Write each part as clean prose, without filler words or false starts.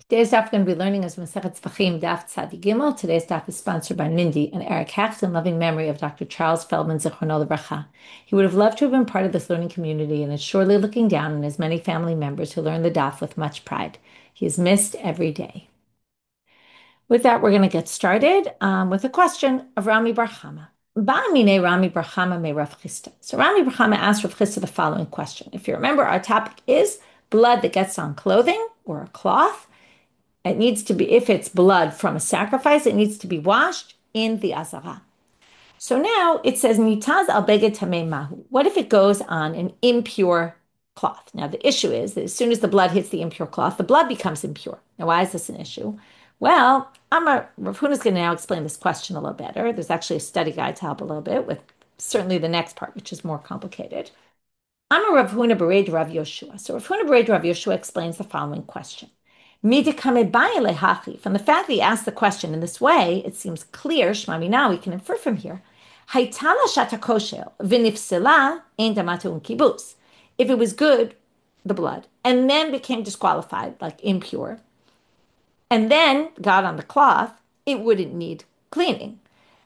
Today's daf we're going to be learning is Masechet Zevachim Daf Tzadi Gimel. Today's daf is sponsored by Mindy and Eric Hacks in loving memory of Dr. Charles Feldman Zichrono Livracha. He would have loved to have been part of this learning community and is surely looking down on his many family members who learn the daf with much pride. He is missed every day. With that, we're going to get started with a question of Rami Bar Hama. Ba'amine Rami Bar Hama me Rav Chisda. So Rami Bar Hama asked Rav Chisda the following question. If you remember, our topic is blood that gets on clothing or a cloth. It needs to be, if it's blood from a sacrifice, it needs to be washed in the azara. So now it says, Nitaz al beged tamei mahu. What if it goes on an impure cloth? Now the issue is that as soon as the blood hits the impure cloth, the blood becomes impure. Now why is this an issue? Well, Rav Huna is going to now explain this question a little better. There's actually a study guide to help a little bit with certainly the next part, which is more complicated. Rav Huna bereid Rav Yehoshua. So Rav Huna bereid Rav Yehoshua explains the following question. From the fact that he asked the question in this way, it seems clear, Shmami, now we can infer from here. If it was good, the blood, and then became disqualified, like impure, and then got on the cloth, it wouldn't need cleaning.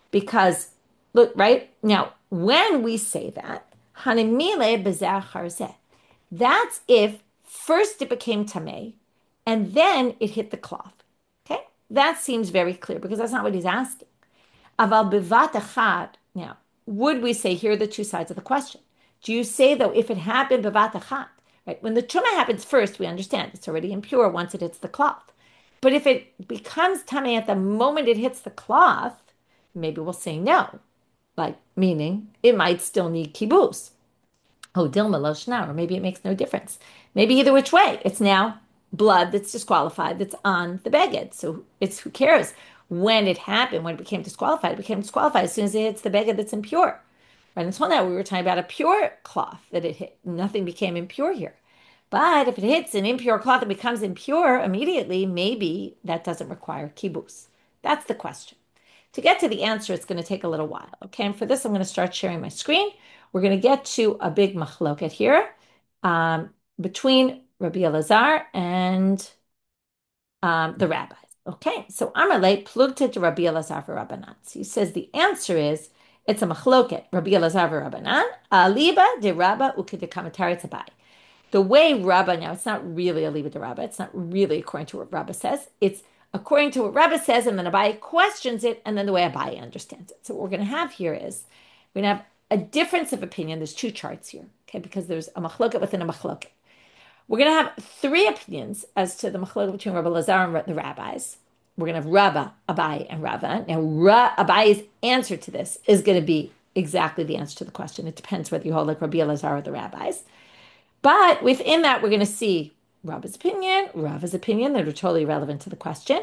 Because, look, right? Now, when we say that, that's if first it became tamei, and then it hit the cloth. Okay? That seems very clear because that's not what he's asking. Aval bevat achad. Now, would we say here are the two sides of the question? Do you say, though, if it happened bevat achad, right? When the truma happens first, we understand it's already impure once it hits the cloth. But if it becomes tamei at the moment it hits the cloth, maybe we'll say no. Like, meaning it might still need kibus. Oh, dilma lo shna, or maybe it makes no difference. Maybe either which way, it's now blood that's disqualified that's on the beged. So it's who cares when it happened, when it became disqualified as soon as it hits the beged that's impure. Right? Until now, we were talking about a pure cloth that it hit. Nothing became impure here. But if it hits an impure cloth and becomes impure immediately, maybe that doesn't require kibus. That's the question. To get to the answer, it's going to take a little while. Okay, and for this, I'm going to start sharing my screen. We're going to get to a big machloket here between Rabbi Elazar and the rabbis. Okay, so Amarle plugta to Rabbi Elazar for Rabbanit. He says the answer is it's a machloket. Rabbi Elazar for Rabbanan, aliba de Raba ukidekamatari Abaye. The way Raba, now it's not really aliba de Raba. It's not really according to what Raba says. It's according to what Raba says, and then Abaye questions it, and then the way Abaye understands it. So what we're going to have here is we're going to have a difference of opinion. There's two charts here, okay, because there's a machloket within a machloket. We're going to have three opinions as to the machloket between Rabbi Elazar and the rabbis. We're going to have Rava, Abaye, and Rava. Now, Abaye's answer to this is going to be exactly the answer to the question. It depends whether you hold like Rabbi Elazar or the rabbis. But within that, we're going to see Rava's opinion that are totally relevant to the question.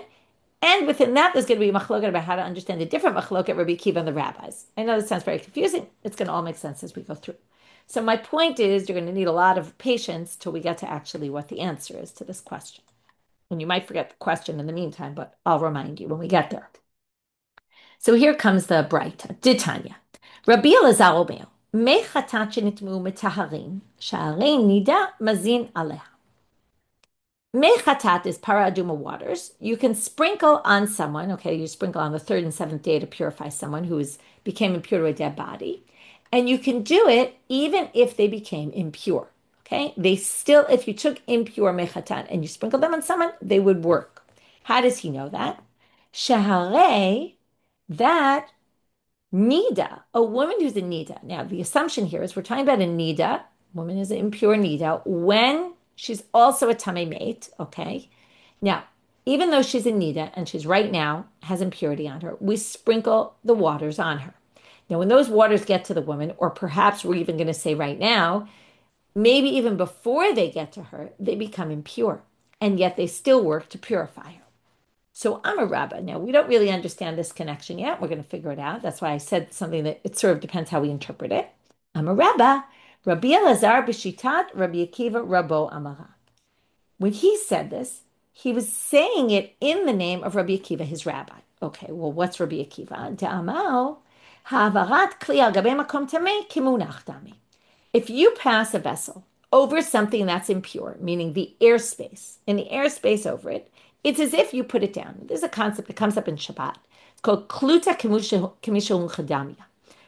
And within that, there's going to be a machloket about how to understand the different machloket, Rabbi Akiva and the rabbis. I know this sounds very confusing. It's going to all make sense as we go through. So my point is you're going to need a lot of patience till we get to actually what the answer is to this question. And you might forget the question in the meantime, but I'll remind you when we get there. So here comes the braita. Ditanya. Rabbi Elazar omer, me chatat shenitmu metaharin, sha'arein nida mazin aleha. Me chatat is paraduma waters. You can sprinkle on someone, okay, you sprinkle on the third and seventh day to purify someone who became impure to a dead body. And you can do it even if they became impure. Okay? They still, if you took impure mechatat and you sprinkled them on someone, they would work. How does he know that? Shahare, that nida, a woman who's a nida. Now, the assumption here is we're talking about a nida. Woman is an impure nida when she's also a tamei mate. Okay? Now, even though she's a nida and she's right now has impurity on her, we sprinkle the waters on her. Now, when those waters get to the woman, or perhaps we're even going to say right now, maybe even before they get to her, they become impure, and yet they still work to purify her. So I'm a rabbi. Now, we don't really understand this connection yet. We're going to figure it out. That's why I said something that it sort of depends how we interpret it. I'm a rabbi. Rabbi Elazar b'shitat, Rabbi Akiva, Rabo Amara. When he said this, he was saying it in the name of Rabbi Akiva, his rabbi. Okay, well, what's Rabbi Akiva? Da'amao. If you pass a vessel over something that's impure, meaning the airspace, in the airspace over it, It's as if you put it down. There's a concept that comes up in Shabbat. It's called kluta kemishon chadamia,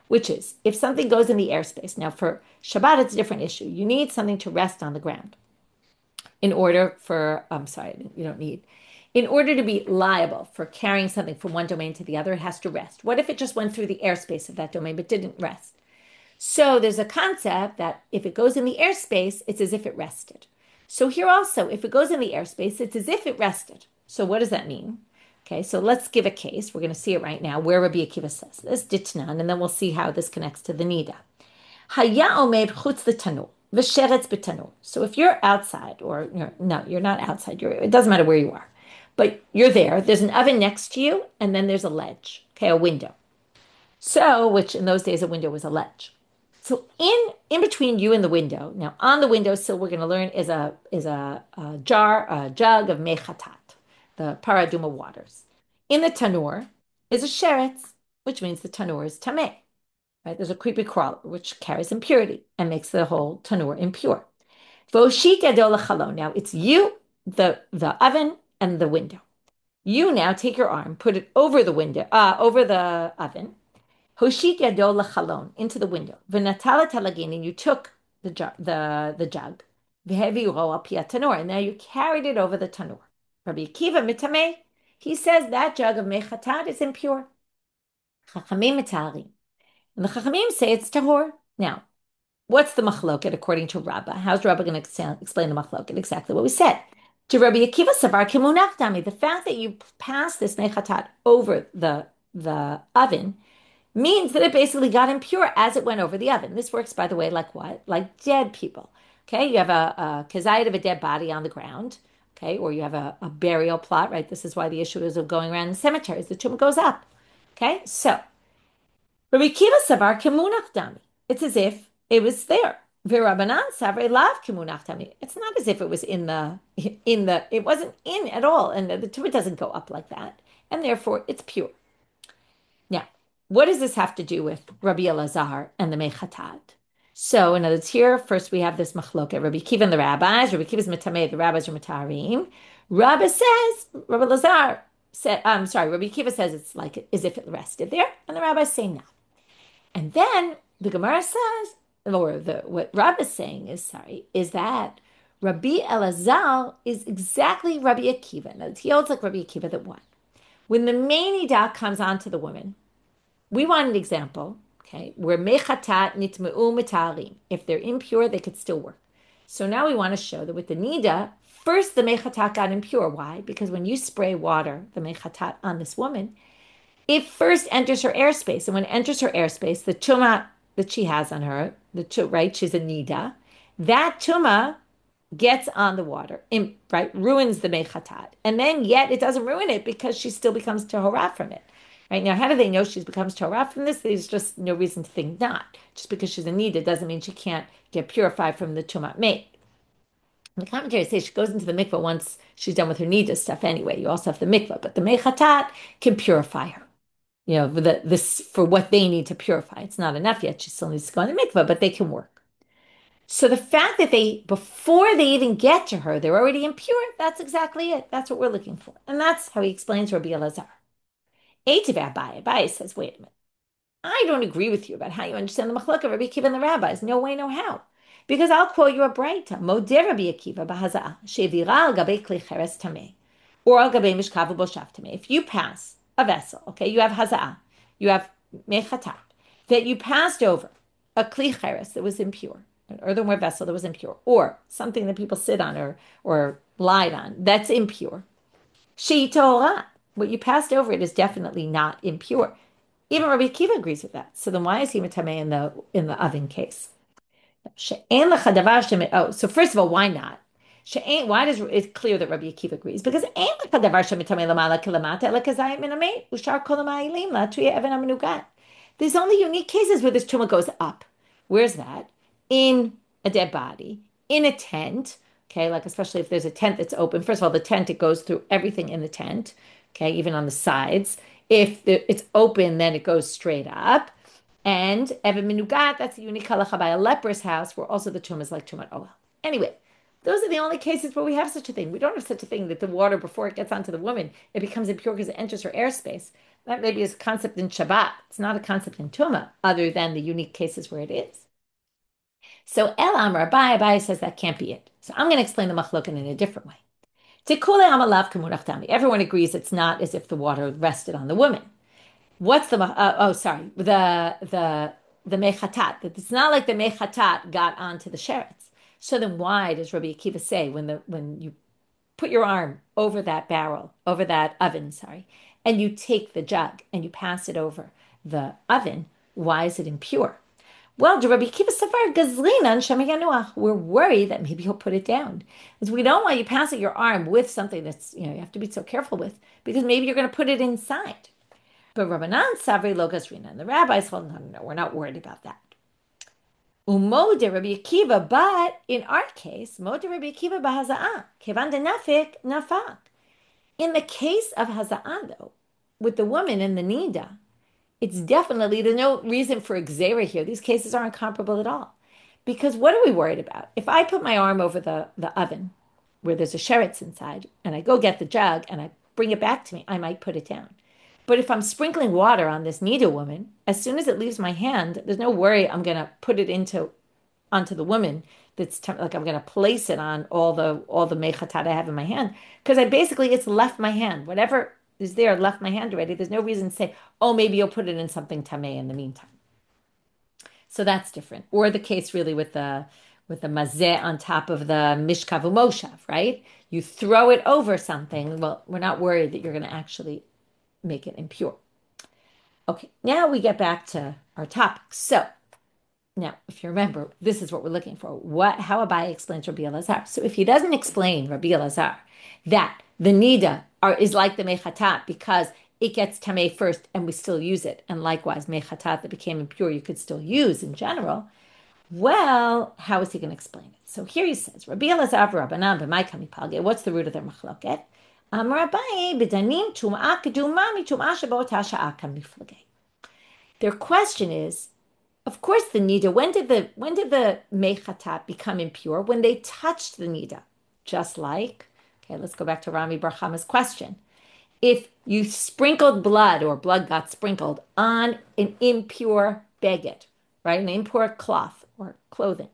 which is if something goes in the airspace. Now, for Shabbat, it's a different issue. You need something to rest on the ground in order for, I'm sorry, you don't need, in order to be liable for carrying something from one domain to the other, it has to rest. What if it just went through the airspace of that domain but didn't rest? So there's a concept that if it goes in the airspace, it's as if it rested. So here also, if it goes in the airspace, it's as if it rested. So what does that mean? Okay, so let's give a case. We're going to see it right now where Rabbi Akiva says this, ditnan, and then we'll see how this connects to the nida. Haya omed chutz l'tanur, v'sheretz b'tanur. So if you're outside, or no, you're not outside. It doesn't matter where you are, but you're there. There's an oven next to you, and then there's a ledge, okay, a window. So, which in those days a window was a ledge. So in between you and the window, now on the windowsill, we're going to learn is a jug of mei chatat, the paraduma waters. In the tanur is a sheretz, which means the tanur is tameh. Right? There's a creepy crawler which carries impurity and makes the whole tanur impure. Voshik yado lechalon. Now it's you, the oven, and the window. You now take your arm, put it over the window, over the oven. Hoshik yado lechalon, into the window. V'natala talagin, and you took the jug. V'hevi ro al pi tanur, and now you carried it over the tanur. Rabbi Akiva mitameh, he says that jug of mei chatat is impure. Chachamim mitarim, and the chachamim say it's tahor. Now, what's the machloket according to Raba? How's Raba going to explain the machloket? Exactly what we said. To Rabbi Akiva savar kimunach dami, the fact that you pass this mei chatat over the oven means that it basically got impure as it went over the oven. This works, by the way, like what? Like dead people. Okay, you have a kazayit of a dead body on the ground. Okay, or you have a burial plot, right? This is why the issue is of going around in cemeteries. The tomb goes up. Okay, so Rabbi Akiva savar kimunach dami. It's as if it was there. V'Rabbanan savar lav kimunach dami. It's not as if it was in the. It wasn't in at all, and the tomb doesn't go up like that, and therefore it's pure. Now, what does this have to do with Rabbi Elazar and the mei chatat? So, in other words, here first we have this machloket, Rabbi Akiva and the rabbis. Rabbi Akiva is mitameh, the rabbis are mitarim. Rabbi says, Rabbi Elazar said, Rabbi Akiva says it's like as if it rested there, and the rabbis say no. And then the Gemara says, or what Rava is saying is that Rabbi Elazar is exactly Rabbi Akiva. Now, he holds like Rabbi Akiva that what? When the main idah comes onto the woman, we want an example, okay, where mei chatat nitmeu mitarim. If they're impure, they could still work. So now we want to show that with the nida, first the mei chatat got impure. Why? Because when you spray water, the mei chatat on this woman, it first enters her airspace. And when it enters her airspace, the tuma that she has on her, right, she's a nida, that tuma gets on the water, right, ruins the mei chatat. And then yet it doesn't ruin it because she still becomes tahorah from it. Right now, how do they know she becomes Torah from this? There's just no reason to think not. Just because she's a nida doesn't mean she can't get purified from the tumat made. The commentaries say she goes into the mikvah once she's done with her nida stuff anyway. You also have the mikvah, but the mei chatat can purify her. You know, this for what they need to purify. It's not enough yet. She still needs to go in the mikvah, but they can work. So the fact that before they even get to her, they're already impure, that's exactly it. That's what we're looking for. And that's how he explains Rabbi Elazar. Abaye says, wait a minute. I don't agree with you about how you understand the machlokah of Rabbi Akiva and the rabbis. No way, no how. Because I'll quote you a braita. Modeh Rabbi Akiva b'haza'ah she'evira al gabei kli cheres tameh or al gabei mishkav u'boshav tameh. If you pass a vessel, okay, you have haza'ah, you have mei chatat, that you passed over a kli cheres that was impure, an earthenware vessel that was impure, or something that people sit on or lied on, that's impure. She'i torah. What you passed over it is definitely not impure. Even Rabbi Akiva agrees with that. So then why is he mitameh in the oven case? Oh, so first of all, why not? Why does it's clear that Rabbi Akiva agrees? Because there's only unique cases where this tumah goes up. Where's that? In a dead body, in a tent. Okay, like especially if there's a tent that's open. First of all, the tent, it goes through everything in the tent. Okay, even on the sides. If it's open, then it goes straight up. And Even Minugat, that's a unique halacha by a leper's house, where also the tomb is like tumat oel. Anyway, Those are the only cases where we have such a thing. We don't have such a thing that the water, before it gets onto the woman, it becomes impure because it enters her airspace. That maybe is a concept in Shabbat. It's not a concept in Tumah, other than the unique cases where it is. So El Amar Abaye says that can't be it. So I'm going to explain the machloken in a different way. Tikule Amalav Kamurach Dami. Everyone agrees it's not as if the water rested on the woman. What's the the mechatat? That it's not like the mechatat got onto the sheretz. So then, why does Rabbi Akiva say when you put your arm over that barrel, over that oven, sorry, and you take the jug and you pass it over the oven, why is it impure? Well, Rabbi Akiva Safar Gazlinan Shemayanuach. We're worried that maybe he'll put it down. Because we don't want you passing your arm with something that's, you have to be so careful with, because maybe you're going to put it inside. But Rabbanan Savri Lo Gazrina. And the rabbis hold, no, we're not worried about that. Umode Rabbi Akiva, but in our case, Mode Rabbi Akiva Bahaza'ah. Kevan de Nafik Nafak. In the case of Haza'ah, though, with the woman in the Nida, it's definitely, there's no reason for Xera here. These cases aren't comparable at all. Because what are we worried about? If I put my arm over the oven where there's a sheretz inside and I go get the jug and I bring it back to me, I might put it down. But if I'm sprinkling water on this Nida woman, as soon as it leaves my hand, there's no worry I'm going to put it onto the woman. That's like I'm going to place it on all the mechatat I have in my hand, because it's left my hand. Whatever is there left my hand already. There's no reason to say, oh, maybe you'll put it in something tameh in the meantime. So that's different. Or the case really with the mazeh on top of the mishkav umoshav, right? You throw it over something. Well, we're not worried that you're going to actually make it impure. Okay, now we get back to our topic. So now, if you remember, this is what we're looking for. How Abaye explains Rabbi Elazar. So if he doesn't explain Rabbi Elazar that the nida is like the mechatat because it gets tameh first and we still use it, and likewise mechatat that became impure you could still use in general, well, how is he going to explain it? So here he says, Rabbi Elazar Rabbanan b'may kamipalge. What's the root of their machloket? Abaye b'danim tum'ah keduma mitum'ah shebo tasha'a kamiflage. Their question is, of course, the nida. When did the mechatat become impure? When they touched the nida, just like. Okay, let's go back to Rami bar Hama's question. If you sprinkled blood or blood got sprinkled on an impure beged, right, an impure cloth or clothing,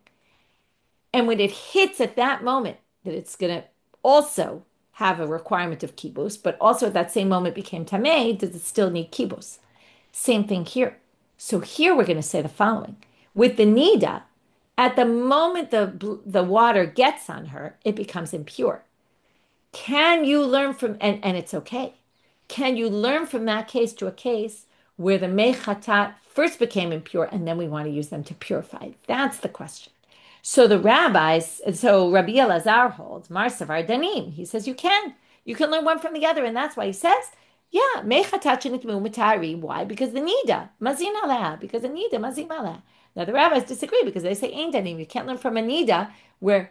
and when it hits at that moment, that it's going to also have a requirement of kibus, but also at that same moment became tameh, does it still need kibus? Same thing here. So here we're going to say the following. With the nida, at the moment the water gets on her, it becomes impure. Can you learn from, and it's okay, can you learn from that case to a case where the mechatat first became impure and then we want to use them to purify? That's the question. So the rabbis, so Rabbi Elazar holds, Mar Savar Danim, he says you can learn one from the other, and that's why he says, yeah, mechatat shenitmu matari. Why? Because the nida mazin aleh. Because the nida mazin aleh. Now the rabbis disagree because they say ain't danim. You can't learn from a nida where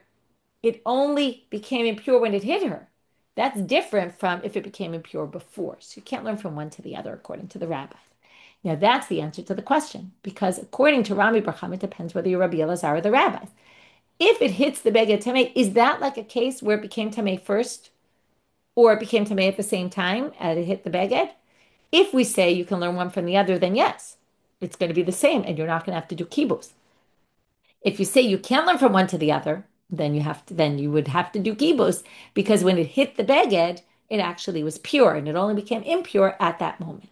it only became impure when it hit her. That's different from if it became impure before. So you can't learn from one to the other according to the rabbis. Now that's the answer to the question, because according to Rami bar Hama, it depends whether you're Rabbi Elazar or the rabbis. If it hits the beged tameh, is that like a case where it became tameh first? Or it became tameh at the same time as it hit the beged? If we say you can learn one from the other, then yes, it's going to be the same, and you're not going to have to do kibus. If you say you can't learn from one to the other, then you would have to do kibus, because when it hit the beged, it actually was pure, and it only became impure at that moment.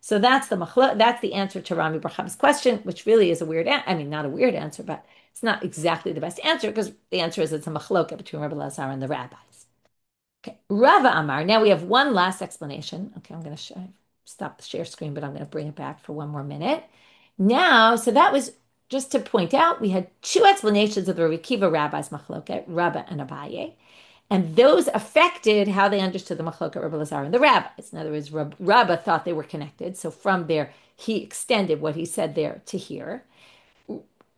So that's the answer to Rami bar Hama's question, which really is a weird not a weird answer, but it's not exactly the best answer, because the answer is it's a machloka between Rabbi Elazar and the rabbis. Okay, Rava Amar. Now we have one last explanation. Okay, I'm going to stop the share screen, but I'm going to bring it back for one more minute. Now, so that was just to point out, we had two explanations of the Rabbi Akiva rabbis machloket, Raba and Abaye, and those affected how they understood the machloket Rabbi Elazar and the rabbis. In other words, Raba thought they were connected, so from there he extended what he said there to here.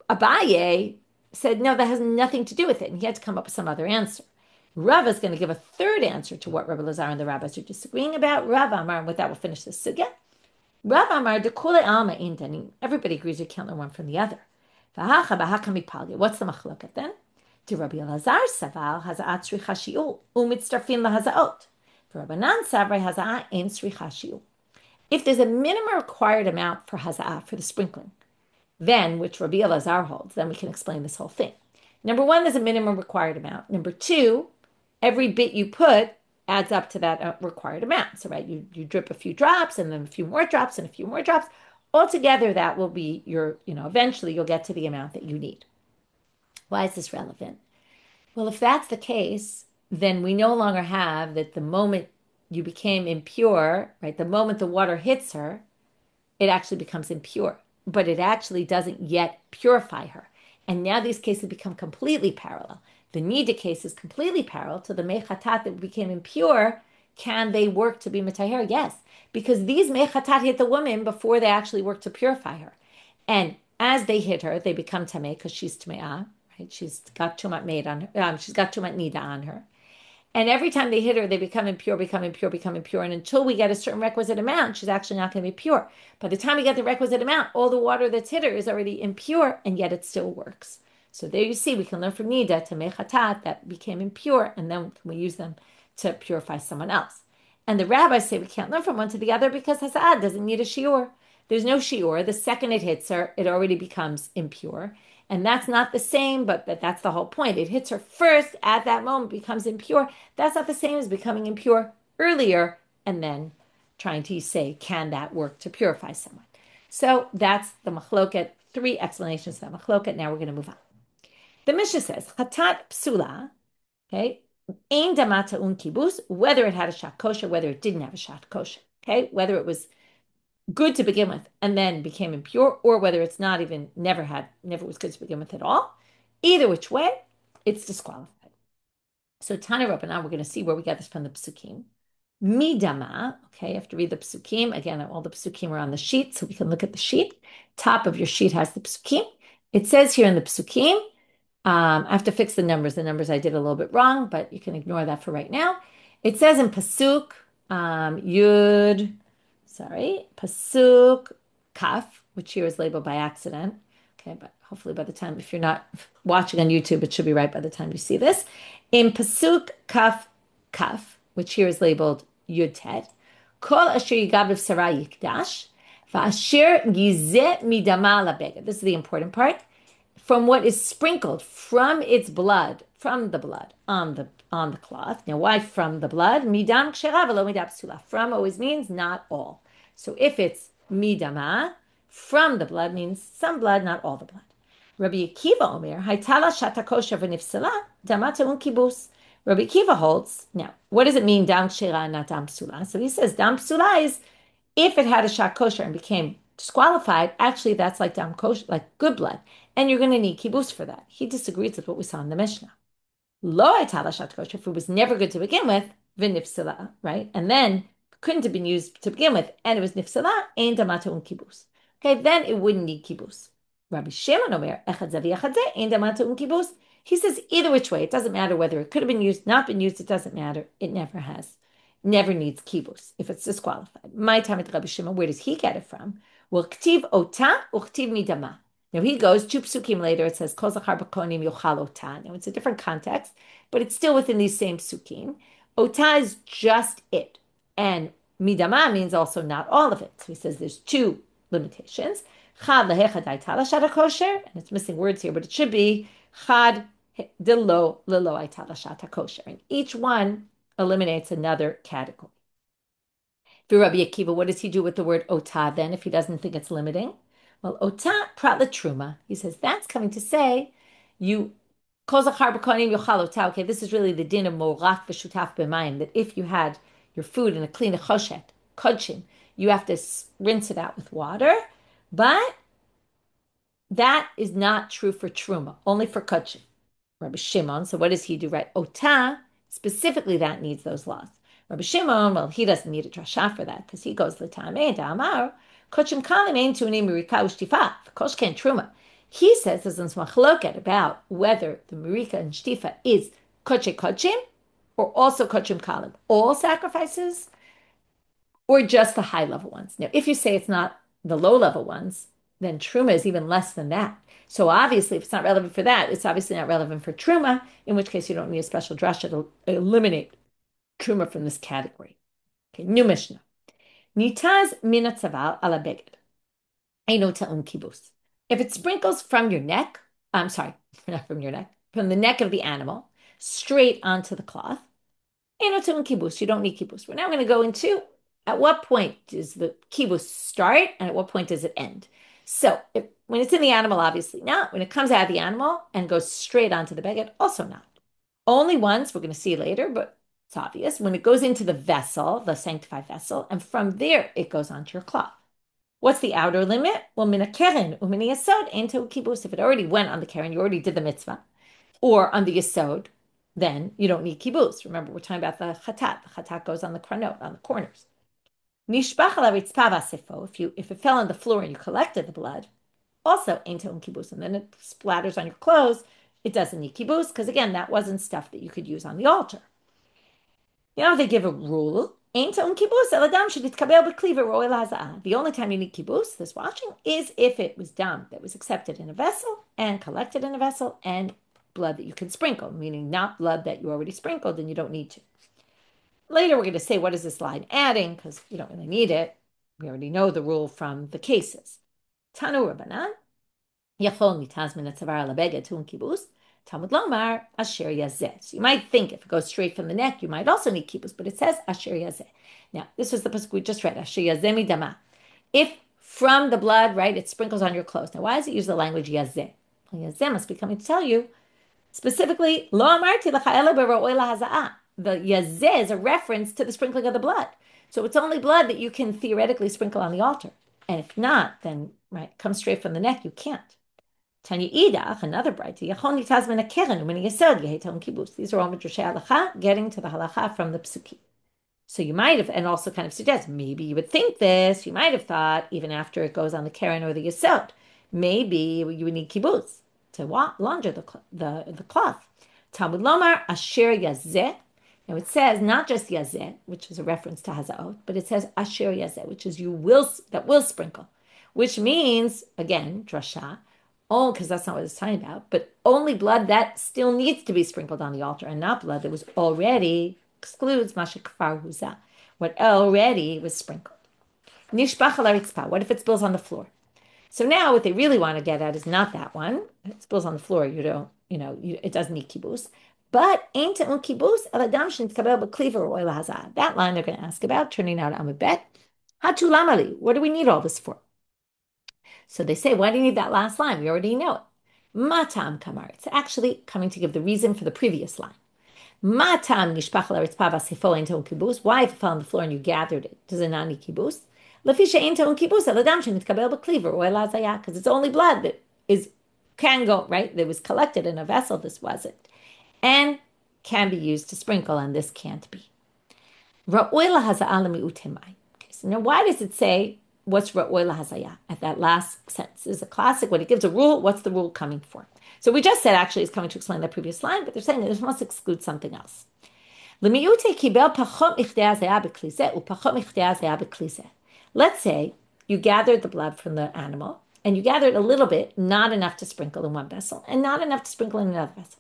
Abaye said, no, that has nothing to do with it, and he had to come up with some other answer. Rava is going to give a third answer to what Rabbi Elazar and the rabbis are disagreeing about. Rava Amar, and with that we'll finish this sugya. Rava Amar, dekule alma intanim. Everybody agrees you can't learn one from the other. What's the machloket then? To Rabbi Elazar savar haza'at tzricha shiur umitztarfin lahaza'ot. For Rabbanan savre haza'at ein tzricha shiur. If there's a minimum required amount for haza'ah, for the sprinkling, then, which Rabbi Elazar holds, then we can explain this whole thing. Number one, there's a minimum required amount. Number two, every bit you put adds up to that required amount. So, right, you drip a few drops and then a few more drops and a few more drops. Altogether, that will be your, eventually you'll get to the amount that you need. Why is this relevant? Well, if that's the case, then we no longer have that the moment you became impure, right, the moment the water hits her, it actually becomes impure, but it actually doesn't yet purify her. And now these cases become completely parallel. The nida case is completely parallel to the chatat that became impure. Can they work to be metaher? Yes, because these chatat hit the woman before they actually work to purify her. And as they hit her, they become tameh because she's tameah, right? She's got too much made on her. She's got too much nida on her. And every time they hit her, they become impure, become impure, become impure. And until we get a certain requisite amount, she's actually not going to be pure. By the time we get the requisite amount, all the water that's hit her is already impure, and yet it still works. So there you see, we can learn from nida to chatat that became impure, and then we use them to purify someone else. And the rabbis say we can't learn from one to the other because hasad doesn't need a shiur. There's no shiur. The second it hits her, it already becomes impure. And that's not the same, but that's the whole point. It hits her first at that moment, becomes impure. That's not the same as becoming impure earlier and then trying to say, can that work to purify someone? So that's the machloket, 3 explanations of that machloket. Now we're going to move on. The Mishnah says, chatat psula, okay, ein damata un kibus, whether it had a shat kosher, whether it didn't have a shat kosher, okay, whether it was good to begin with and then became impure, or whether it's not even never was good to begin with at all. Either which way, it's disqualified. So Tana Rabbanan, we're going to see where we got this from the psukim. Midama, okay, you have to read the psukim. Again, all the psukim are on the sheet, so we can look at the sheet. Top of your sheet has the psukim. It says here in the psukim, I have to fix the numbers. The numbers I did a little bit wrong, but you can ignore that for right now. It says in pasuk, pasuk kaf, which here is labeled by accident. Okay, but hopefully by the time, if you're not watching on YouTube, it should be right by the time you see this. In pasuk kaf, which here is labeled yud tet, kol asher yigav sarah yikdash, va'asher yizeh midama labeged. This is the important part. From what is sprinkled from its blood, from the blood on the cloth. Now, why from the blood? Midam kshera v'lo midam psula. From always means not all. So if it's midama, from the blood means some blood, not all the blood. Rabbi Akiva omer, haytala shata kosher v'nifsala, damata un kibus. Rabbi Akiva holds, now, what does it mean, dam kshera, not dam psula? So he says, dam psula is, if it had a shat kosher and became disqualified, actually that's like dam kosher, like good blood. And you're going to need kibus for that. He disagrees with what we saw in the Mishnah. Lo etala shat kosher, if it was never good to begin with, v'nifsala, right? And then couldn't have been used to begin with, and it was nifsala, ein damata un kibus. Okay, then it wouldn't need kibus. Rabbi Shimon omer, echad zavi echad zeh, ein damata un kibus. He says either which way, it doesn't matter whether it could have been used, not been used, it doesn't matter. It never has. Never needs kibus if it's disqualified. My time at Rabbi Shimon, where does he get it from? Well, ktiv ota uchtiv midama. Now he goes 2 psukim later. It says kol zachar b'konim yochal ota. Now it's a different context, but it's still within these same psukim. Ota is just it, and midama means also not all of it. So he says there's 2 limitations. Chad lehechadai talashat kosher, and it's missing words here, but it should be chad delo lelo talashat kosher, and each one eliminates another category. For Rabbi Akiva, what does he do with the word ota then if he doesn't think it's limiting? Well, ota prat truma. He says that's coming to say you kol zachar b'konim yochal ota. Okay, this is really the din of morach v'shutaf b'mayim, that if you had your food in a clean choshet, kodshim, you have to rinse it out with water, but that is not true for truma, only for kodshim. Rabbi Shimon, so what does he do, right? Ota, specifically that needs those laws. Rabbi Shimon, well, he doesn't need a drasha for that because he goes l'tamei da'amar kochim kalim ein tunim mirika u'shtifa koshken truma. He says there's a machloket about whether the mirika and shtifa is kochim or also kochim kalim, all sacrifices, or just the high level ones. Now, if you say it's not the low level ones, then truma is even less than that. So obviously, if it's not relevant for that, it's obviously not relevant for truma, in which case you don't need a special drasha to eliminate truma from this category. Okay, new Mishnah. Nitaz minatzaval ala beged. Eino ta'un kibus. If it sprinkles from your neck, I'm sorry, not from your neck, from the neck of the animal, straight onto the cloth, eino ta'un kibus. You don't need kibus. We're now going to go into at what point does the kibus start and at what point does it end? So when it's in the animal, obviously not. When it comes out of the animal and goes straight onto the beged, also not. Only once, we're going to see later, but it's obvious, when it goes into the vessel, the sanctified vessel, and from there it goes onto your cloth. What's the outer limit? Well, mina keren umini yasod into kibus. If it already went on the keren, you already did the mitzvah, or on the yasod, then you don't need kibus. Remember, we're talking about the chatat. The chatat goes on the kranot, on the corners. Nishbach ala ritzpa v'asifo. If it fell on the floor and you collected the blood, also ain't kibus, and then it splatters on your clothes. It doesn't need kibus because again, that wasn't stuff that you could use on the altar. You know, they give a rule. The only time you need kibus, this washing, is if it was dam that was accepted in a vessel and collected in a vessel and blood that you can sprinkle, meaning not blood that you already sprinkled and you don't need to. Later, we're going to say, what is this line adding? Because you don't really need it. We already know the rule from the cases. Tanu Rabbanan, Yachol mitaz min atzavar ala beged tu'un kibus. Talmud lomar asher yazeh. So you might think if it goes straight from the neck, you might also need kibus, but it says asher yazeh. Now, this was the pasuk we just read, asher yazeh midama. If from the blood, right, it sprinkles on your clothes. Now, why does it use the language yazeh? Well, yazeh must be coming to tell you, specifically, lo amarti l'cha ela b'ro'oi lahaza'ah. The yazeh is a reference to the sprinkling of the blood. So it's only blood that you can theoretically sprinkle on the altar. And if not, then, right, comes straight from the neck, you can't. Tanya Idach, another braita, Yachon nitaz min hakeren u'min yesod yeheton kibus. These are all midrashay halacha, getting to the halacha from the psukim. So you might have, and also kind of suggest, maybe you would think this, you might have thought, even after it goes on the keren or the yesod, maybe you would need kibus to launder the cloth. Talmud lomar asher yazeh. Now it says not just yazeh, which is a reference to hazaot, but it says asher yazeh, which is that will sprinkle, which means, again, drasha, because that's not what it's talking about, but only blood that still needs to be sprinkled on the altar and not blood that was already, excludes mashikfar huza, what already was sprinkled. Nishbach ala ritzpa. What if it spills on the floor? So now what they really want to get at is not that one. It spills on the floor, it doesn't need kibus. But ain't un kibus aladam shentkabel b'kliver oil hazah. That line they're going to ask about, turning out I'm a bet. Hatu lamali. What do we need all this for? So they say, why do you need that last line? We already know it. Matam kamar. It's actually coming to give the reason for the previous line. Matam nishpach l'ritzpa v'asifo ain't un kibus. Why if it fell on the floor and you gathered it? Does it not need kibus? Lefisha ain't un kibus aladam shentkabel b'kliver oil hazah. Because it's only blood that can go, right? That was collected in a vessel. This wasn't. And can be used to sprinkle, and this can't be. Ra'oi lahaza'ah lemi'utemai. So now why does it say what's ra'oi lahazayah at that last sentence? This is a classic. When it gives a rule, what's the rule coming for? So we just said actually it's coming to explain the previous line, but they're saying that this must exclude something else. Let's say you gathered the blood from the animal, and you gathered a little bit, not enough to sprinkle in one vessel, and not enough to sprinkle in another vessel.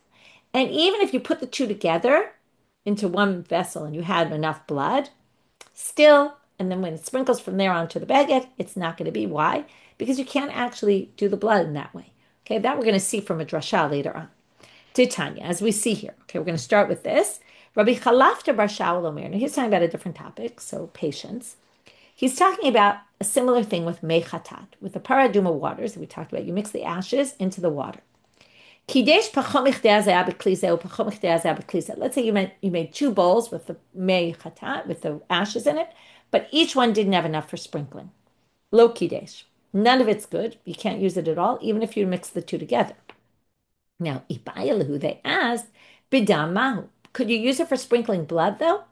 And even if you put the two together into one vessel and you had enough blood, still, and then when it sprinkles from there onto the baguette, it's not going to be. Why? Because you can't actually do the blood in that way. Okay, that we're going to see from a drasha later on. Titania, as we see here. Okay, we're going to start with this. Rabbi Chalafta bar Shaul Omer. Now he's talking about a different topic, so patience. He's talking about a similar thing with mei chatat, with the paraduma waters that we talked about. You mix the ashes into the water. Let's say you made two bowls with the mei chatat, with the ashes in it, but each one didn't have enough for sprinkling. Lo kidesh. None of it's good. You can't use it at all, even if you mix the two together. Now, Abaye, they asked, bidam mahu. Could you use it for sprinkling blood, though?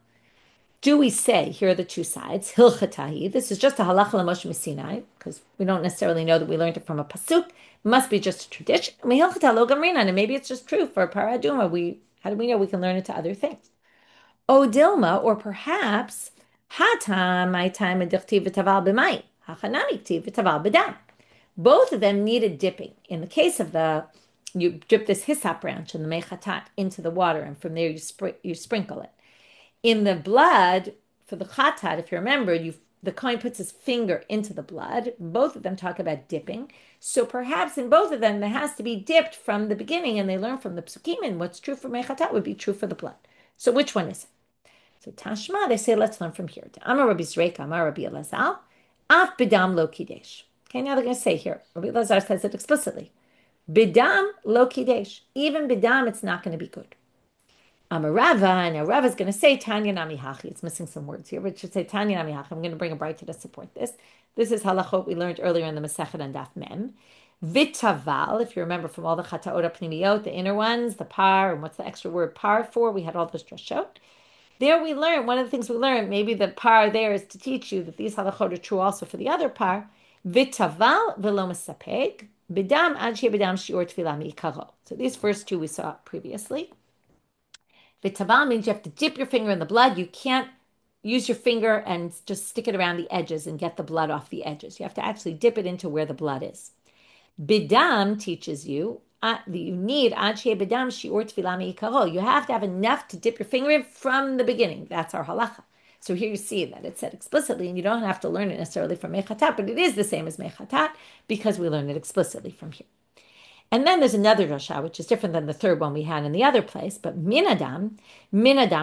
Do we say, here are the two sides, hilchatahi, this is just a halacha l'moshe misinai, because we don't necessarily know that we learned it from a pasuk, it must be just a tradition, and maybe it's just true for paraduma, how do we know we can learn it to other things? O dilma, or perhaps, hatam, my time, and dichtiv v'taval b'mayim, hachanami ktiv v'taval b'dam. Both of them needed dipping. In the case of you dip this hyssop branch in the chatat into the water, and from there you sprinkle it. In the blood, for the chatat, if you remember, the kohen puts his finger into the blood. Both of them talk about dipping. So perhaps in both of them, there has to be dipped from the beginning, and they learn from the psukim, and what's true for chatat would be true for the blood. So which one is it? So Tashma, they say, let's learn from here. Amar Rabbi Zreika, Amar Rabbi Elazar, Af bidam lo kidesh. Okay, now they're going to say here, Rabbi Elazar says it explicitly. Bidam lo kidesh. Even bidam, it's not going to be good. Amar Rava, and now Rava is going to say Tanya nami hachi. It's missing some words here, but it should say Tanya nami hachi. I'm going to bring a braita to support this. This is halachot we learned earlier in the Masechet and Daf Mem. Vitaval, if you remember from all the chataot pnimiyot, the inner ones, the par, and what's the extra word par for? We had all those drashot. There we learn, one of the things we learned, maybe the par there is to teach you that these halachot are true also for the other par. Vitaval velo mesapeg, bidam ad bidam shiur tefillah mi'ikaro. So these first two we saw previously. Vitaval means you have to dip your finger in the blood. You can't use your finger and just stick it around the edges and get the blood off the edges. You have to actually dip it into where the blood is. Bidam teaches you that you need ad bidam shiur tefillah mi'ikaro. You have to have enough to dip your finger in from the beginning. That's our halacha. So here you see that it's said explicitly, and you don't have to learn it necessarily from chatat, but it is the same as chatat because we learn it explicitly from here. And then there's another drasha, which is different than the third one we had in the other place, but min adam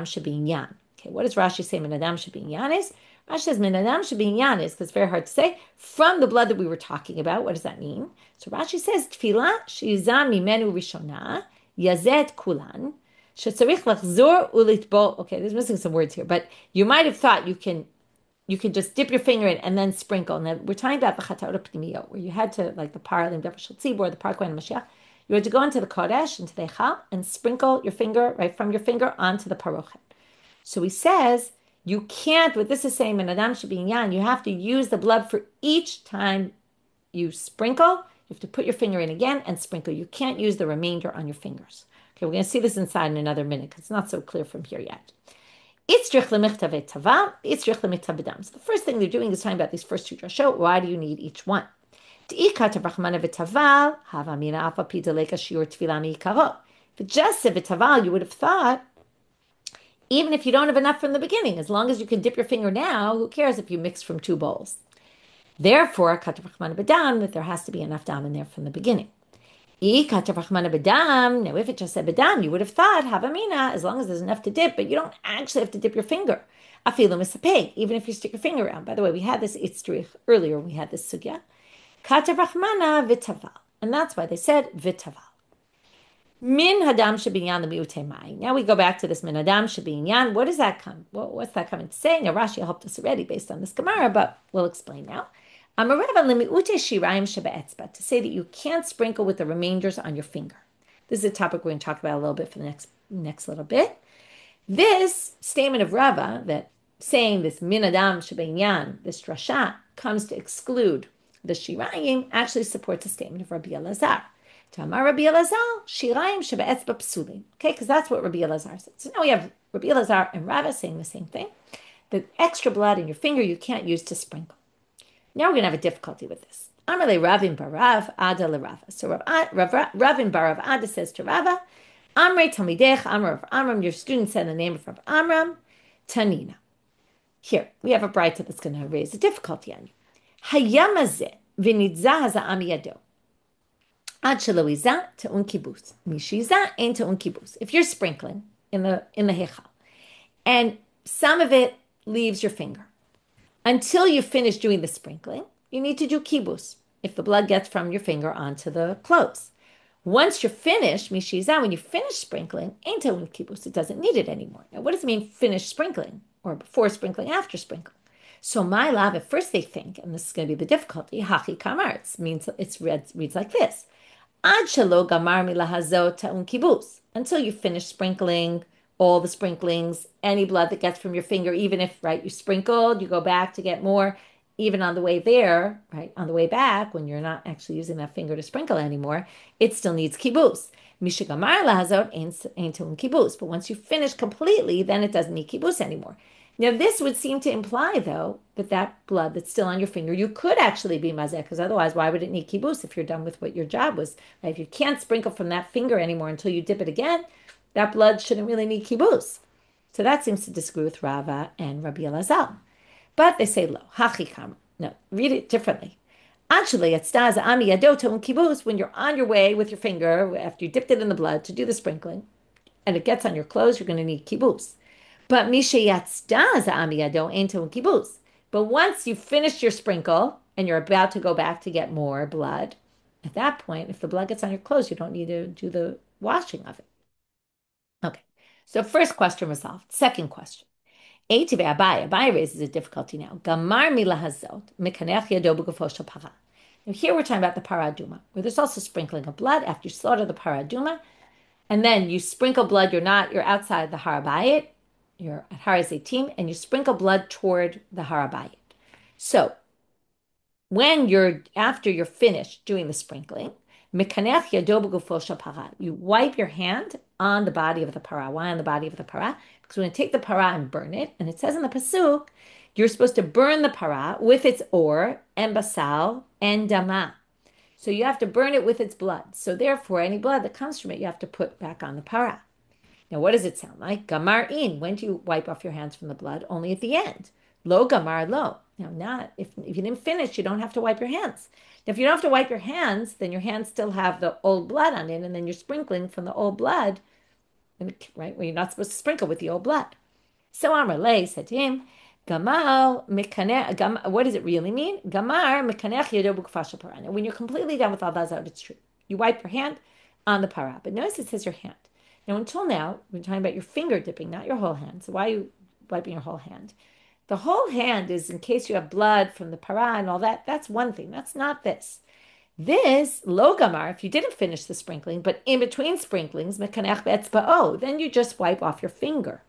should be inyan. Okay, what does Rashi say min adam should be inyan is? Rashi says min adam should be inyan is, because it's very hard to say, from the blood that we were talking about. What does that mean? So Rashi says, tefillah she'izam mimenu rishona yazet kulan shetzarich lachzor ulitbo. Okay, there's missing some words here, but you might have thought you can just dip your finger in and then sprinkle. Now we're talking about the chatat pnimiyot, where you had to, like the par lim davar shel tzibor, the par kohen mashiach, you had to go into the kodesh, into the echal, and sprinkle your finger right from your finger onto the parochet. So he says you can't. What this is saying, min adam should be inyan. You have to use the blood for each time you sprinkle. You have to put your finger in again and sprinkle. You can't use the remainder on your fingers. Okay, we're going to see this inside in another minute because it's not so clear from here yet. So the first thing they're doing is talking about these first two drashot. Why do you need each one? If it just said v'taval, you would have thought, even if you don't have enough from the beginning, as long as you can dip your finger now, who cares if you mix from two bowls? Therefore, that there has to be enough dam in there from the beginning. Now, if it just said bedam, you would have thought, havamina, as long as there's enough to dip, but you don't actually have to dip your finger. Even if you stick your finger around. By the way, we had this itzrich earlier, we had this sugya. Vitaval. And that's why they said vitaval. Min hadam shabinyan l'miutemai. Now we go back to this min hadam shabinyan. What does that come? What's that coming to say? Now Rashi helped us already based on this Gemara, but we'll explain now. To say that you can't sprinkle with the remainders on your finger. This is a topic we're going to talk about a little bit for the next little bit. This statement of Rava, that saying this min adam shebeinyan, this drasha, comes to exclude the shirayim, actually supports a statement of Rabbi Elazar. Tamar Rabbi Elazar, shirayim shebe'etzba psulim. Okay, because that's what Rabbi Elazar said. So now we have Rabbi Elazar and Rava saying the same thing. The extra blood in your finger you can't use to sprinkle. Now we're going to have a difficulty with this. Amarle Ravin Barav Ada LeRava. So Ravin Barav Ada says to Rava, Amre Talmidech Amr of Amram. Your student said the name of Rav Amram, Tanina. Here we have a braita that's going to raise a difficulty on you. Hayamazeh v'nitzah haza'am yado. Ad shelo izah te'un kibus. Mishizah ein te'un kibus. If you're sprinkling in the hechal, and some of it leaves your finger, until you finish doing the sprinkling, you need to do kibus, if the blood gets from your finger onto the clothes. Once you're finished, mishizah, when you finish sprinkling, ain't te'un kibus, it doesn't need it anymore. Now, what does it mean finish sprinkling? Or before sprinkling, after sprinkling? So my love, at first they think, and this is going to be the difficulty, hachi kamar, it reads like this. Ad shelo gamar milahazot te'un kibus. Until you finish sprinkling all the sprinklings, any blood that gets from your finger, even if, right, you sprinkled, you go back to get more, even on the way there, right, on the way back, when you're not actually using that finger to sprinkle anymore, it still needs kibus. Mishigamar lahazot ain't te'un kibus. But once you finish completely, then it doesn't need kibus anymore. Now, this would seem to imply, though, that that blood that's still on your finger, you could actually be mazeh, because otherwise, why would it need kibus if you're done with what your job was? Right? If you can't sprinkle from that finger anymore until you dip it again, that blood shouldn't really need kibus. So that seems to disagree with Rava and Rabbi Elazar. But they say, lo, hachikam. No, read it differently. Actually, it's ami yadoto and kibus, when you're on your way with your finger, after you dipped it in the blood to do the sprinkling, and it gets on your clothes, you're going to need kibus. But kibus. But once you've finished your sprinkle and you're about to go back to get more blood, at that point, if the blood gets on your clothes, you don't need to do the washing of it. Okay. So first question resolved. Second question. Abaye raises a difficulty now. Gamar milahazot mekanech yado b'gufo shel para. Now here we're talking about the paraduma, where there's also sprinkling of blood after you slaughter the paraduma, and then you sprinkle blood. You're outside the harabayit. You're at Har Zeitim, and you sprinkle blood toward the Abaye. So, after you're finished doing the sprinkling, you wipe your hand on the body of the para. Why on the body of the para? Because we're going to take the para and burn it, and it says in the pasuk, you're supposed to burn the para with its or, and basal, and dama. So you have to burn it with its blood. So therefore, any blood that comes from it, you have to put back on the para. Now, what does it sound like? Gamar in. When do you wipe off your hands from the blood? Only at the end. Lo gamar lo. Now, not if you didn't finish, you don't have to wipe your hands. Now, if you don't have to wipe your hands, then your hands still have the old blood on it, and then you're sprinkling from the old blood, right? Where you're not supposed to sprinkle with the old blood. So Amar Lei said to him, Gamal mikaneh. What does it really mean? Gamar mikanech yedo b'kfasha para. Now, when you're completely done with all that, it's true. You wipe your hand on the para, but notice it says your hand. Now, until now, we're talking about your finger dipping, not your whole hand. So why are you wiping your whole hand? The whole hand is in case you have blood from the para and all that. That's one thing. That's not this. This, logamar, if you didn't finish the sprinkling, but in between sprinklings, mekanech be'etzba'o, then you just wipe off your finger.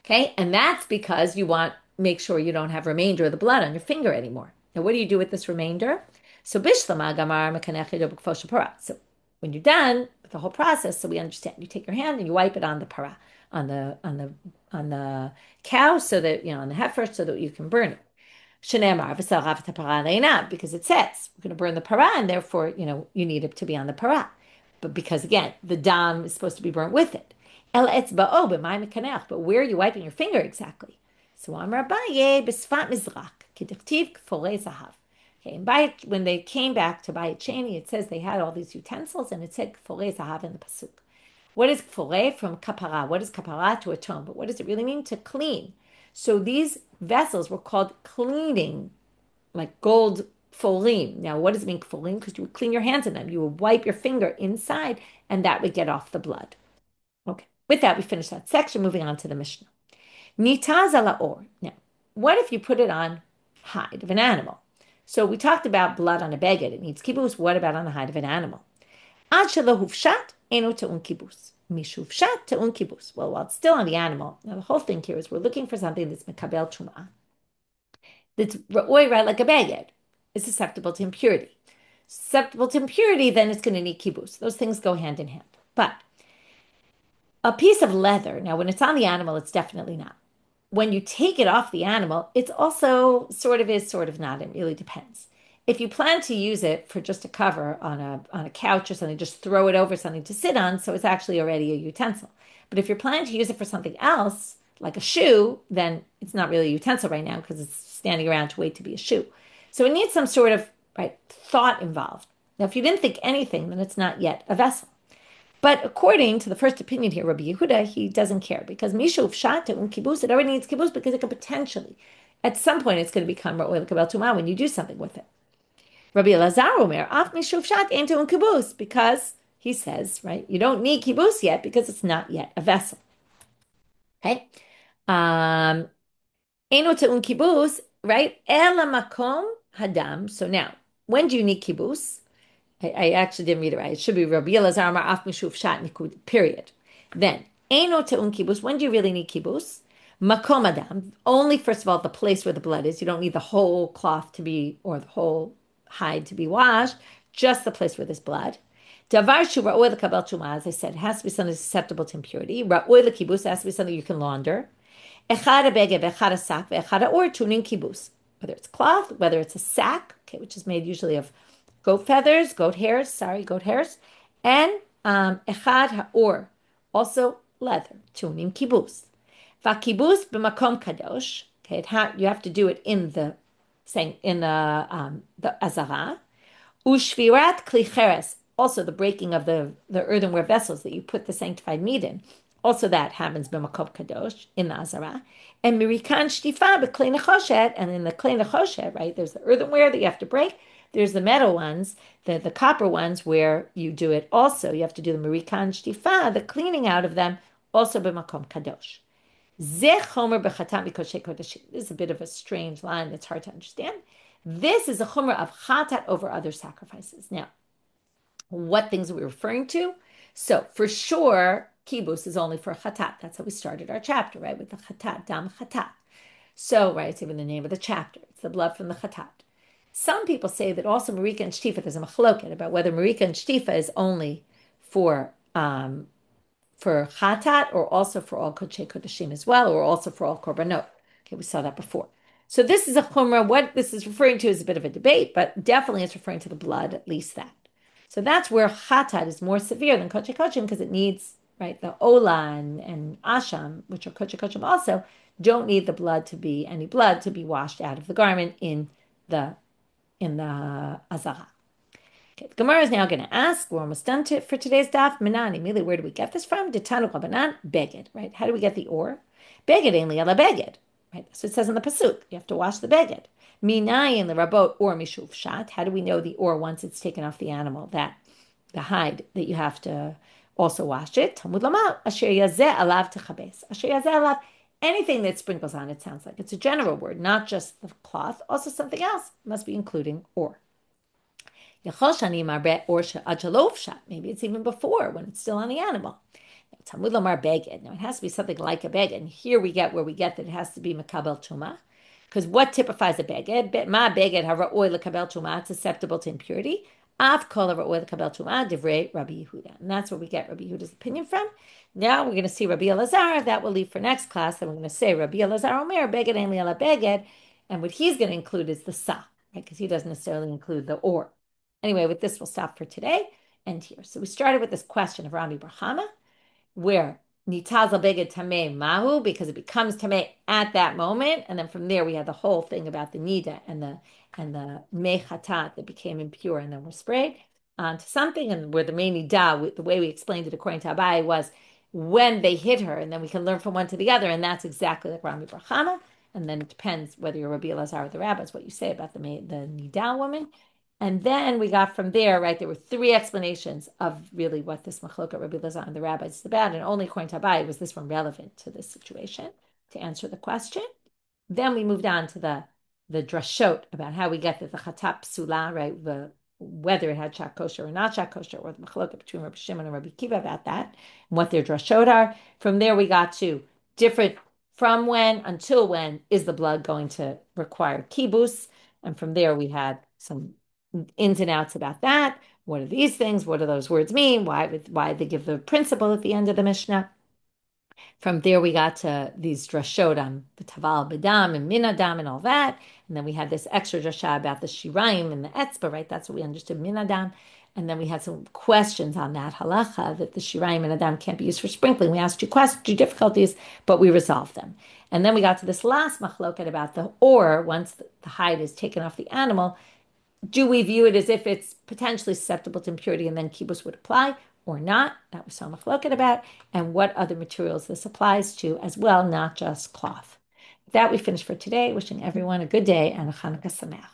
Okay? And that's because you make sure you don't have remainder of the blood on your finger anymore. Now, what do you do with this remainder? So, bishlama gamar mekanech yedo b'kfasha para. So, when you're done with the whole process, so we understand, you take your hand and you wipe it on the para, on the cow, so that on the heifer, so that you can burn it. Because it says we're going to burn the para, and therefore you need it to be on the para. But because again, the dam is supposed to be burnt with it. But where are you wiping your finger exactly? So Abaye b'sfat mizrach k'dichtiv k'forei zahav. Okay, and when they came back to Abaye Cheni, it says they had all these utensils, and it said k'forei zahav in the pasuk. What is k'forei? From kapara? What is kapara? To atone. But what does it really mean? To clean. So these vessels were called cleaning, like gold folim. Now, what does it mean folim? Because you would clean your hands in them. You would wipe your finger inside, and that would get off the blood. Okay. With that, we finish that section. Moving on to the Mishnah. Nitaz ala or. Now, what if you put it on hide of an animal? So we talked about blood on a beged. It needs kibus. What about on the hide of an animal? Ad shelo hufshat eno te'un kibus. Mishufshat te'un kibus. Well, while it's still on the animal, now the whole thing here is we're looking for something that's mekabel tum'ah. That's ra'oi, right, like a beged. Is susceptible to impurity. Susceptible to impurity, then it's going to need kibus. Those things go hand in hand. But a piece of leather, now when it's on the animal, it's definitely not. When you take it off the animal, it's also sort of is, sort of not. It really depends. If you plan to use it for just a cover on a couch or something, just throw it over something to sit on, so it's actually already a utensil. But if you're planning to use it for something else, like a shoe, then it's not really a utensil right now because it's standing around to wait to be a shoe. So it needs some sort of thought involved. Now, if you didn't think anything, then it's not yet a vessel. But according to the first opinion here, Rabbi Yehuda, he doesn't care because mishuv shata kibus, it already needs kibus because it could potentially, at some point, it's going to become ra'oi l'kabel tumah when you do something with it. Rabbi Elazar omer af mishuv shat ein te'un kibus, because he says, right, you don't need kibus yet because it's not yet a vessel. Okay, eno te'un kibus, right? Ela makom hadam. So now, when do you need kibus? I actually didn't read it right. It should be Rabbi Elazar Amar Af Mishuv Shat Nikud, period. Then, Eino Te'un Kibus. When do you really need kibus? Makom Adam. Only, first of all, the place where the blood is. You don't need the whole cloth to be, or the whole hide to be washed. Just the place where there's blood. Davar Shu Ra'oi L'Kabel Tumah, as I said, has to be something susceptible to impurity. Ra'oi L'Kibus has to be something you can launder. Echad ha'beged ve'echad ha'sak ve'echad ha'or tunin kibus. Whether it's cloth, whether it's a sack, okay, which is made usually of goat hairs, and echad ha'or, also leather, tunin kibus. Va'kibus b'makom kadosh. Okay, you have to do it in the azara. Ushvirat klicheres, also the breaking of the earthenware vessels that you put the sanctified meat in. Also that happens b'makom kadosh in the azara. And mirikan shtifa b'klei nechoshet, and in the klei nechoshet, right? There's the earthenware that you have to break. There's the metal ones, the copper ones, where you do it also. You have to do the mirikan shtifa, the cleaning out of them, also b'makom kadosh. This is a bit of a strange line that's hard to understand. This is a chomer of chatat over other sacrifices. Now, what things are we referring to? So, for sure, kibus is only for chatat. That's how we started our chapter, right? With the chatat, dam chatat. So, right, it's even the name of the chapter. It's the blood from the chatat. Some people say that also marika and shtifa, there's a machloket about whether marika and shtifa is only for chatat, or also for all kodesh kodeshim as well, or also for all korbanot. Okay, we saw that before. So this is a chumrah. What this is referring to is a bit of a debate, but definitely it's referring to the blood, at least that. So that's where chatat is more severe than kodesh kodeshim, because it needs, right, the ola and asham, which are kodesh kodeshim also, don't need the blood to be any blood to be washed out of the garment in the azara. Okay, the Gemara is now going to ask, we're almost done for today's daf. Minan, immediately, where do we get this from? Ditanu Rabbanan, beged, right? How do we get the or? Beged ainli ala beged, right? So it says in the pasuk, you have to wash the beged. Minayin the rabot or mishuv shat. How do we know the or once it's taken off the animal, that the hide, that you have to also wash it? Talmud lamal, asher yazeh alav techabes. Asher yazeh alav, anything that sprinkles on it, sounds like it's a general word, not just the cloth, also something else, must be including or. Maybe it's even before, when it's still on the animal. Talmud lomar beged. Now it has to be something like a beged. And here we get where we get that it has to be makabel tuma. Because what typifies a beged? Ma beged hara'oi lekabel tuma, it's susceptible to impurity. Av kol hara'oi lekabel tuma, divrei Rabbi Yehuda. And that's where we get Rabbi Yehuda's opinion from. Now we're going to see Rabbi Elazar. That will leave for next class. Then we're going to say Rabbi Elazar Omer, beged ainli ala beged. And what he's going to include is the sa, right? Because he doesn't necessarily include the or. Anyway, with this, we'll stop for today and here. So we started with this question of Rami bar Hama, where nitaz beged tamei mahu, because it becomes tamei at that moment, and then from there we had the whole thing about the nida and the mei chatat that became impure and then were sprayed onto something, and where the main nida, the way we explained it according to Abaye, was when they hit her, and then we can learn from one to the other, and that's exactly like Rami bar Hama. And then it depends whether you're Rabbi Elazar or the rabbis, what you say about the nida woman. And then we got from there, right, there were three explanations of really what this machloket Rabbi Elazar and the rabbis is about, and only according to Abaye was this one relevant to this situation, to answer the question. Then we moved on to the drashot, about how we get the chatat psula, right, whether it had shak kosher or not shak kosher, or the machloket between Rabbi Shimon and Rabbi Akiva about that, and what their drashot are. From there we got to different, from when until when is the blood going to require kibus, and from there we had some ins and outs about that. What are these things? What do those words mean? Why they give the principle at the end of the Mishnah? From there, we got to these drashot on the taval bedam and minadam and all that. And then we had this extra drasha about the shiraim and the etzba, right? That's what we understood, minadam. And then we had some questions on that halacha, that the shiraim and adam can't be used for sprinkling. We asked two difficulties, but we resolved them. And then we got to this last machloket about the or, once the hide is taken off the animal, do we view it as if it's potentially susceptible to impurity and then kibus would apply or not? That was so machloket about. And what other materials this applies to as well, not just cloth. With that, we finish for today. Wishing everyone a good day and a Chanukah Sameach.